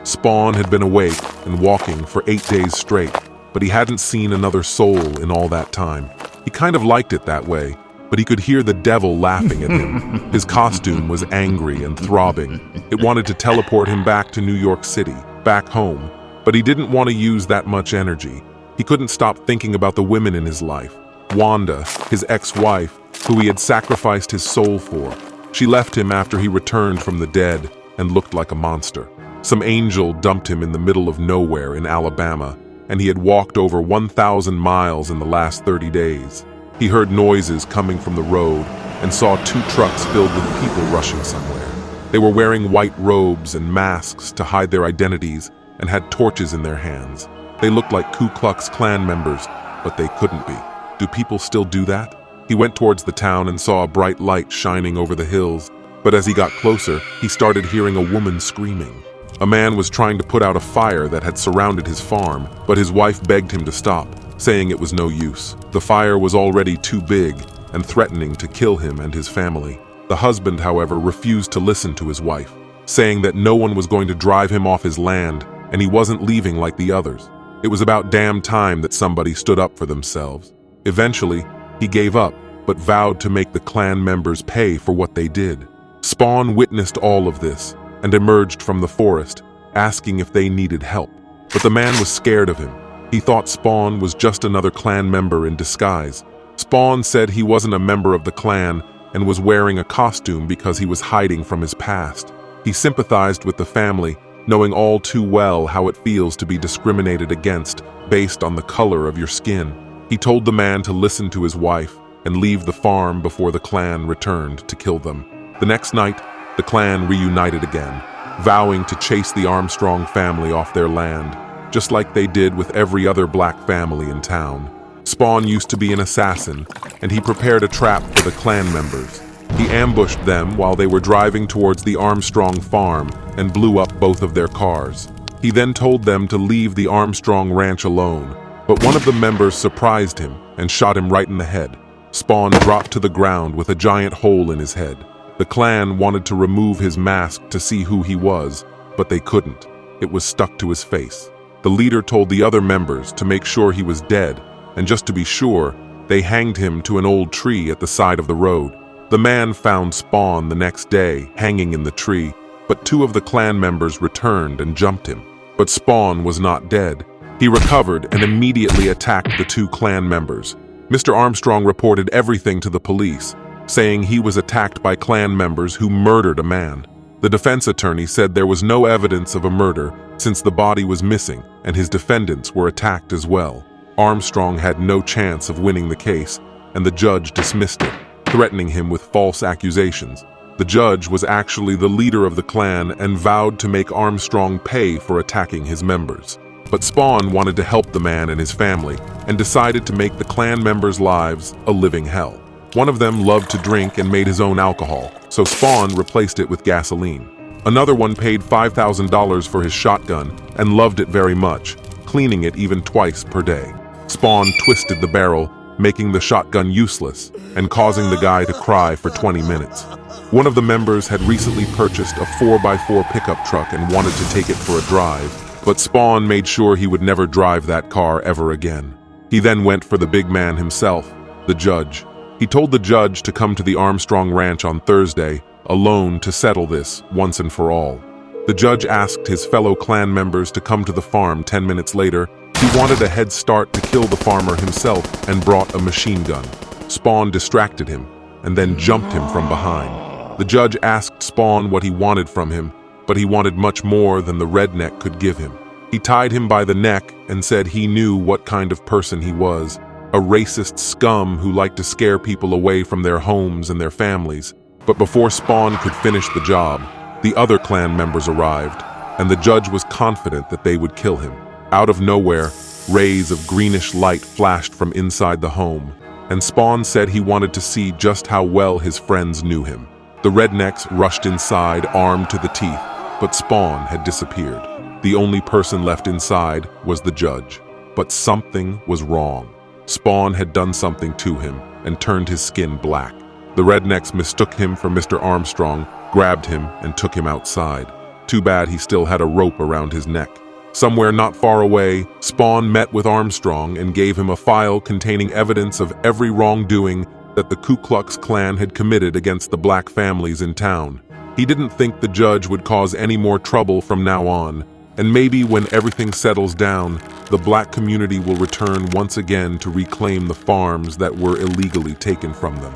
Spawn had been awake and walking for 8 days straight, but he hadn't seen another soul in all that time. He kind of liked it that way, but he could hear the devil laughing at him. His costume was angry and throbbing. It wanted to teleport him back to New York City, back home, but he didn't want to use that much energy. He couldn't stop thinking about the women in his life. Wanda, his ex-wife, who he had sacrificed his soul for. She left him after he returned from the dead and looked like a monster. Some angel dumped him in the middle of nowhere in Alabama, and he had walked over 1,000 miles in the last 30 days. He heard noises coming from the road and saw 2 trucks filled with people rushing somewhere. They were wearing white robes and masks to hide their identities and had torches in their hands. They looked like Ku Klux Klan members, but they couldn't be. Do people still do that? He went towards the town and saw a bright light shining over the hills, but as he got closer, he started hearing a woman screaming. A man was trying to put out a fire that had surrounded his farm, but his wife begged him to stop, saying it was no use. The fire was already too big and threatening to kill him and his family. The husband, however, refused to listen to his wife, saying that no one was going to drive him off his land and he wasn't leaving like the others. It was about damn time that somebody stood up for themselves. Eventually, he gave up, but vowed to make the Klan members pay for what they did. Spawn witnessed all of this and emerged from the forest, asking if they needed help. But the man was scared of him. He thought Spawn was just another Klan member in disguise. Spawn said he wasn't a member of the Klan and was wearing a costume because he was hiding from his past. He sympathized with the family, knowing all too well how it feels to be discriminated against based on the color of your skin. He told the man to listen to his wife and leave the farm before the Klan returned to kill them. The next night, the Klan reunited again, vowing to chase the Armstrong family off their land, just like they did with every other black family in town. Spawn used to be an assassin, and he prepared a trap for the Klan members. He ambushed them while they were driving towards the Armstrong farm and blew up both of their cars. He then told them to leave the Armstrong ranch alone, but one of the members surprised him and shot him right in the head. Spawn dropped to the ground with a giant hole in his head. The Klan wanted to remove his mask to see who he was, but they couldn't. It was stuck to his face. The leader told the other members to make sure he was dead, and just to be sure, they hanged him to an old tree at the side of the road. The man found Spawn the next day, hanging in the tree, but 2 of the Klan members returned and jumped him. But Spawn was not dead. He recovered and immediately attacked the 2 Klan members. Mr. Armstrong reported everything to the police, saying he was attacked by Klan members who murdered a man. The defense attorney said there was no evidence of a murder since the body was missing and his defendants were attacked as well. Armstrong had no chance of winning the case, and the judge dismissed it, threatening him with false accusations. The judge was actually the leader of the Klan and vowed to make Armstrong pay for attacking his members. But Spawn wanted to help the man and his family and decided to make the Klan members' lives a living hell. One of them loved to drink and made his own alcohol, so Spawn replaced it with gasoline. Another one paid $5,000 for his shotgun and loved it very much, cleaning it even twice per day. Spawn twisted the barrel, making the shotgun useless and causing the guy to cry for 20 minutes. One of the members had recently purchased a 4x4 pickup truck and wanted to take it for a drive, but Spawn made sure he would never drive that car ever again. He then went for the big man himself, the judge. He told the judge to come to the Armstrong ranch on Thursday, alone, to settle this once and for all. The judge asked his fellow Klan members to come to the farm 10 minutes later. He wanted a head start to kill the farmer himself and brought a machine gun. Spawn distracted him and then jumped him from behind. The judge asked Spawn what he wanted from him, but he wanted much more than the redneck could give him. He tied him by the neck and said he knew what kind of person he was, a racist scum who liked to scare people away from their homes and their families. But before Spawn could finish the job, the other Klan members arrived, and the judge was confident that they would kill him. Out of nowhere, rays of greenish light flashed from inside the home, and Spawn said he wanted to see just how well his friends knew him. The rednecks rushed inside, armed to the teeth, but Spawn had disappeared. The only person left inside was the judge. But something was wrong. Spawn had done something to him and turned his skin black. The rednecks mistook him for Mr. Armstrong, grabbed him, and took him outside. Too bad he still had a rope around his neck. Somewhere not far away, Spawn met with Armstrong and gave him a file containing evidence of every wrongdoing that the Ku Klux Klan had committed against the black families in town. He didn't think the judge would cause any more trouble from now on, and maybe when everything settles down, the black community will return once again to reclaim the farms that were illegally taken from them.